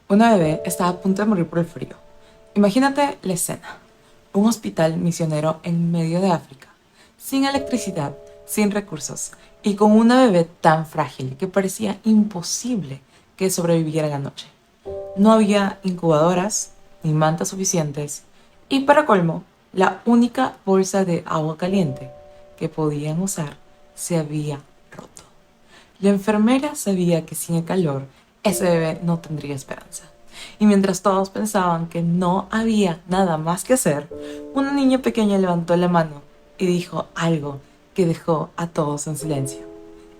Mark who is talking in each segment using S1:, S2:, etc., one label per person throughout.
S1: Una bebé estaba a punto de morir por el frío. Imagínate la escena. Un hospital misionero en medio de África, sin electricidad, sin recursos, y con una bebé tan frágil que parecía imposible que sobreviviera la noche. No había incubadoras ni mantas suficientes, y para colmo, la única bolsa de agua caliente que podían usar se había roto. La enfermera sabía que sin el calor ese bebé no tendría esperanza. Y mientras todos pensaban que no había nada más que hacer, una niña pequeña levantó la mano y dijo algo que dejó a todos en silencio.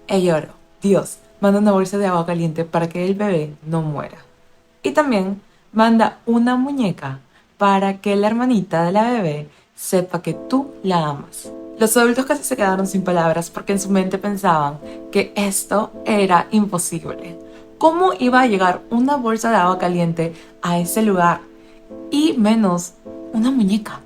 S1: Ella oró: Dios, manda una bolsa de agua caliente para que el bebé no muera. Y también manda una muñeca para que la hermanita de la bebé sepa que tú la amas. Los adultos casi se quedaron sin palabras porque en su mente pensaban que esto era imposible. ¿Cómo iba a llegar una bolsa de agua caliente a ese lugar? Y menos una muñeca.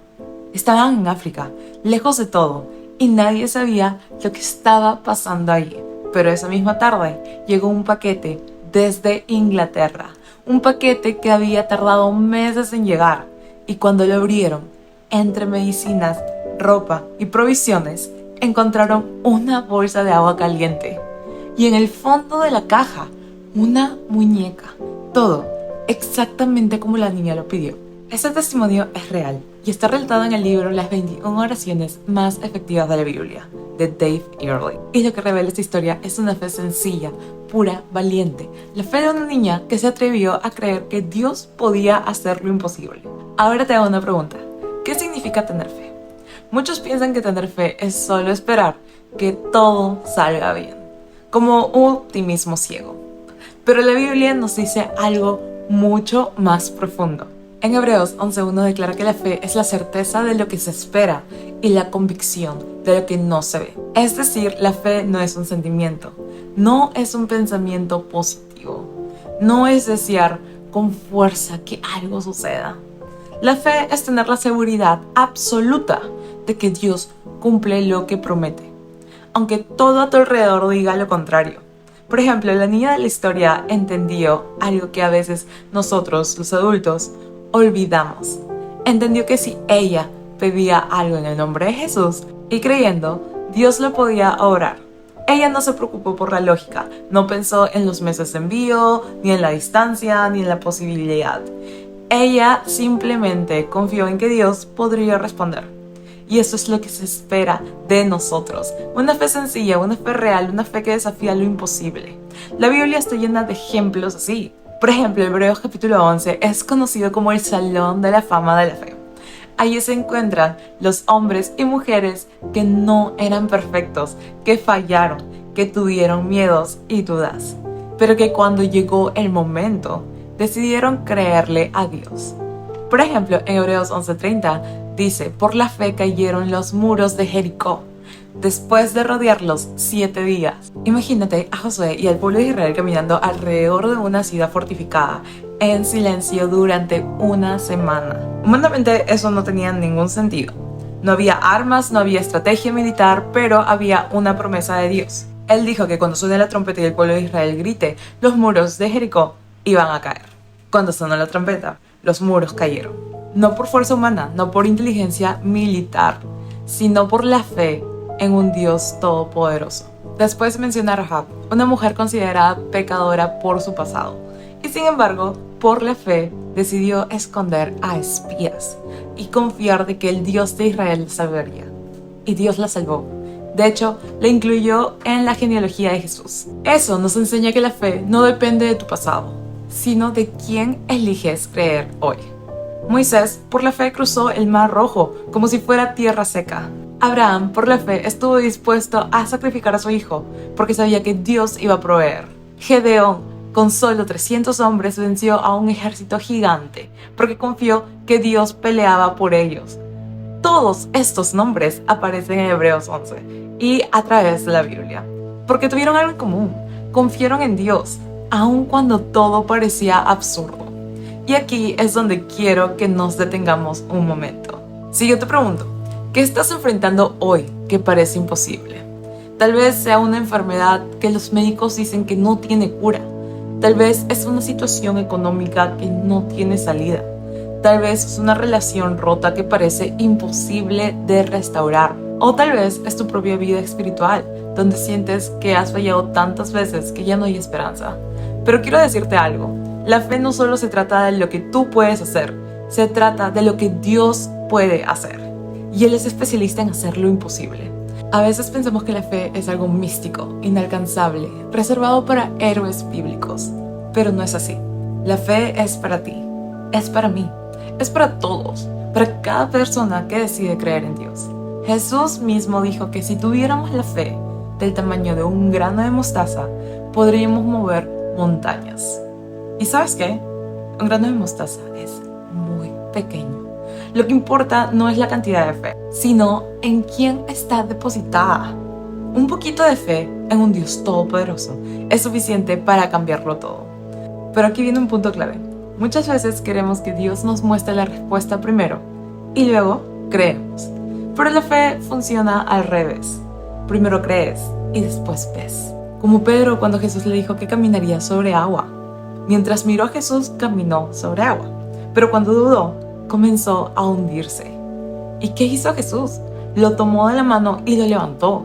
S1: Estaban en África, lejos de todo, y nadie sabía lo que estaba pasando allí. Pero esa misma tarde llegó un paquete desde Inglaterra. Un paquete que había tardado meses en llegar. Y cuando lo abrieron, entre medicinas, ropa y provisiones, encontraron una bolsa de agua caliente. Y en el fondo de la caja, una muñeca. Todo exactamente como la niña lo pidió. Este testimonio es real y está relatado en el libro Las 21 oraciones más efectivas de la Biblia, de Dave Earley. Y lo que revela esta historia es una fe sencilla, pura, valiente. La fe de una niña que se atrevió a creer que Dios podía hacer lo imposible. Ahora te hago una pregunta. ¿Qué significa tener fe? Muchos piensan que tener fe es solo esperar que todo salga bien, como un optimismo ciego. Pero la Biblia nos dice algo mucho más profundo. En Hebreos 11:1 declara que la fe es la certeza de lo que se espera y la convicción de lo que no se ve. Es decir, la fe no es un sentimiento, no es un pensamiento positivo, no es desear con fuerza que algo suceda. La fe es tener la seguridad absoluta de que Dios cumple lo que promete, aunque todo a tu alrededor diga lo contrario. Por ejemplo, la niña de la historia entendió algo que a veces nosotros, los adultos, olvidamos. Entendió que si ella pedía algo en el nombre de Jesús y creyendo, Dios lo podía obrar. Ella no se preocupó por la lógica, no pensó en los meses de envío, ni en la distancia, ni en la posibilidad. Ella simplemente confió en que Dios podría responder. Y eso es lo que se espera de nosotros. Una fe sencilla, una fe real, una fe que desafía lo imposible. La Biblia está llena de ejemplos así. Por ejemplo, Hebreos capítulo 11 es conocido como el Salón de la Fama de la Fe. Allí se encuentran los hombres y mujeres que no eran perfectos, que fallaron, que tuvieron miedos y dudas, pero que cuando llegó el momento, decidieron creerle a Dios. Por ejemplo, en Hebreos 11:30 dice: por la fe cayeron los muros de Jericó, después de rodearlos 7 días. Imagínate a Josué y al pueblo de Israel caminando alrededor de una ciudad fortificada, en silencio durante una semana. Humanamente eso no tenía ningún sentido. No había armas, no había estrategia militar, pero había una promesa de Dios. Él dijo que cuando suene la trompeta y el pueblo de Israel grite, los muros de Jericó iban a caer. Cuando sonó la trompeta, los muros cayeron. No por fuerza humana, no por inteligencia militar, sino por la fe en un Dios todopoderoso. Después menciona a Rahab, una mujer considerada pecadora por su pasado. Y sin embargo, por la fe, decidió esconder a espías y confiar de que el Dios de Israel la salvaría. Y Dios la salvó. De hecho, la incluyó en la genealogía de Jesús. Eso nos enseña que la fe no depende de tu pasado, sino de quién eliges creer hoy. Moisés, por la fe, cruzó el Mar Rojo como si fuera tierra seca. Abraham, por la fe, estuvo dispuesto a sacrificar a su hijo porque sabía que Dios iba a proveer. Gedeón, con solo 300 hombres, venció a un ejército gigante porque confió que Dios peleaba por ellos. Todos estos nombres aparecen en Hebreos 11 y a través de la Biblia, porque tuvieron algo en común: confiaron en Dios, aun cuando todo parecía absurdo. Y aquí es donde quiero que nos detengamos un momento. Si yo te pregunto, ¿qué estás enfrentando hoy que parece imposible? Tal vez sea una enfermedad que los médicos dicen que no tiene cura. Tal vez es una situación económica que no tiene salida. Tal vez es una relación rota que parece imposible de restaurar. O tal vez es tu propia vida espiritual, donde sientes que has fallado tantas veces que ya no hay esperanza. Pero quiero decirte algo. La fe no solo se trata de lo que tú puedes hacer, se trata de lo que Dios puede hacer. Y Él es especialista en hacer lo imposible. A veces pensamos que la fe es algo místico, inalcanzable, reservado para héroes bíblicos. Pero no es así. La fe es para ti, es para mí, es para todos, para cada persona que decide creer en Dios. Jesús mismo dijo que si tuviéramos la fe del tamaño de un grano de mostaza, podríamos mover montañas. ¿Y sabes qué? Un grano de mostaza es muy pequeño. Lo que importa no es la cantidad de fe, sino en quién está depositada. Un poquito de fe en un Dios todopoderoso es suficiente para cambiarlo todo. Pero aquí viene un punto clave. Muchas veces queremos que Dios nos muestre la respuesta primero y luego creemos. Pero la fe funciona al revés. Primero crees y después ves. Como Pedro cuando Jesús le dijo que caminaría sobre agua. Mientras miró a Jesús, caminó sobre agua. Pero cuando dudó, comenzó a hundirse. ¿Y qué hizo Jesús? Lo tomó de la mano y lo levantó.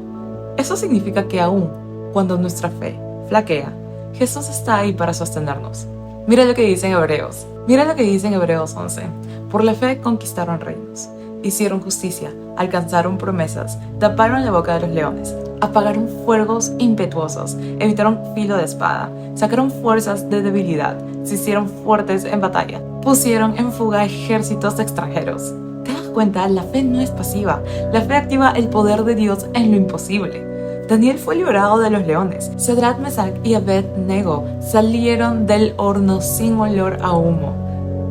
S1: Eso significa que aún cuando nuestra fe flaquea, Jesús está ahí para sostenernos. Mira lo que dice en Hebreos. Mira lo que dice en Hebreos 11. Por la fe conquistaron reinos, hicieron justicia, alcanzaron promesas, taparon la boca de los leones, apagaron fuegos impetuosos, evitaron filo de espada, sacaron fuerzas de debilidad, se hicieron fuertes en batalla, pusieron en fuga ejércitos extranjeros. ¿Te das cuenta? La fe no es pasiva. La fe activa el poder de Dios en lo imposible. Daniel fue librado de los leones. Sadrach, Mesach y Abed-Nego salieron del horno sin olor a humo.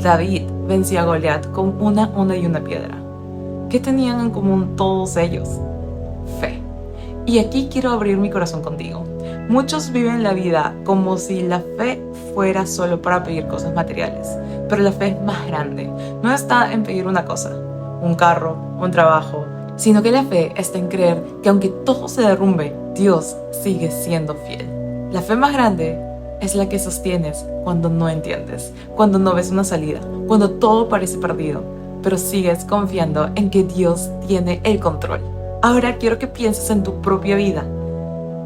S1: David venció a Goliat con una onda y una piedra. ¿Qué tenían en común todos ellos? Fe. Y aquí quiero abrir mi corazón contigo. Muchos viven la vida como si la fe fuera solo para pedir cosas materiales, pero la fe es más grande. No está en pedir una cosa, un carro, un trabajo, sino que la fe está en creer que aunque todo se derrumbe, Dios sigue siendo fiel. La fe más grande es la que sostienes cuando no entiendes, cuando no ves una salida, cuando todo parece perdido, pero sigues confiando en que Dios tiene el control. Ahora quiero que pienses en tu propia vida.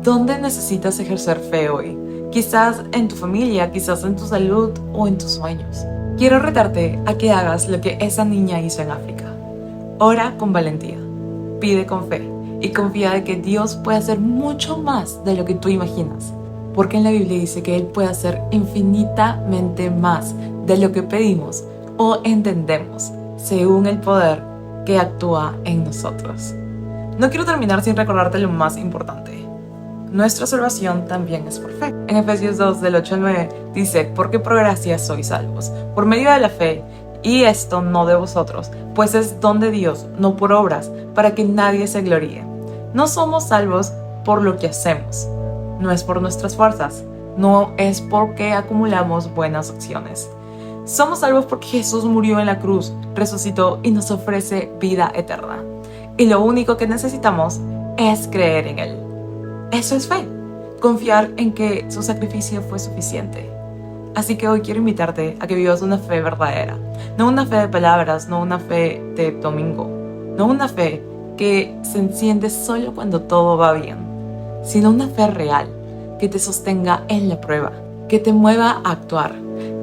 S1: ¿Dónde necesitas ejercer fe hoy? Quizás en tu familia, quizás en tu salud o en tus sueños. Quiero retarte a que hagas lo que esa niña hizo en África. Ora con valentía, pide con fe y confía de que Dios puede hacer mucho más de lo que tú imaginas. Porque en la Biblia dice que Él puede hacer infinitamente más de lo que pedimos o entendemos, según el poder que actúa en nosotros. No quiero terminar sin recordarte lo más importante. Nuestra salvación también es por fe. En Efesios 2, del 8 al 9, dice: porque por gracia sois salvos, por medio de la fe, y esto no de vosotros, pues es don de Dios, no por obras, para que nadie se gloríe. No somos salvos por lo que hacemos, no es por nuestras fuerzas, no es porque acumulamos buenas acciones. Somos salvos porque Jesús murió en la cruz, resucitó y nos ofrece vida eterna. Y lo único que necesitamos es creer en Él. Eso es fe, confiar en que su sacrificio fue suficiente. Así que hoy quiero invitarte a que vivas una fe verdadera, no una fe de palabras, no una fe de domingo, no una fe que se enciende solo cuando todo va bien, sino una fe real que te sostenga en la prueba, que te mueva a actuar,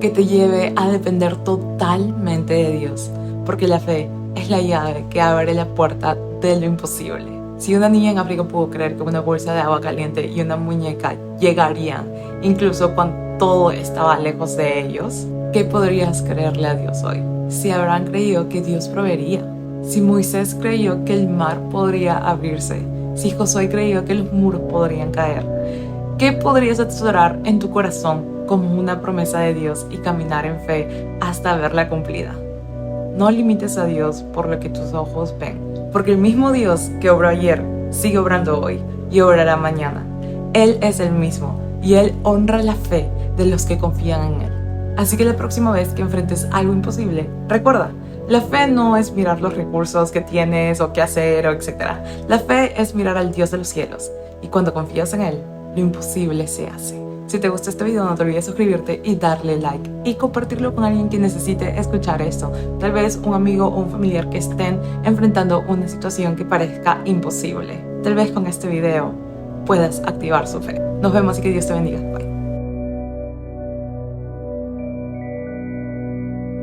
S1: que te lleve a depender totalmente de Dios, porque la fe es la llave que abre la puerta de lo imposible. Si una niña en África pudo creer que una bolsa de agua caliente y una muñeca llegarían, incluso cuando todo estaba lejos de ellos, ¿qué podrías creerle a Dios hoy? Si Abraham creyó que Dios proveería, si Moisés creyó que el mar podría abrirse, si Josué creyó que los muros podrían caer, ¿qué podrías atesorar en tu corazón como una promesa de Dios y caminar en fe hasta verla cumplida? No limites a Dios por lo que tus ojos ven, porque el mismo Dios que obró ayer sigue obrando hoy y obrará mañana. Él es el mismo y Él honra la fe de los que confían en Él. Así que la próxima vez que enfrentes algo imposible, recuerda, la fe no es mirar los recursos que tienes o qué hacer o etc. La fe es mirar al Dios de los cielos y cuando confías en Él, lo imposible se hace. Si te gustó este video, no te olvides suscribirte y darle like y compartirlo con alguien que necesite escuchar esto. Tal vez un amigo o un familiar que estén enfrentando una situación que parezca imposible. Tal vez con este video puedas activar su fe. Nos vemos y que Dios te bendiga. Bye.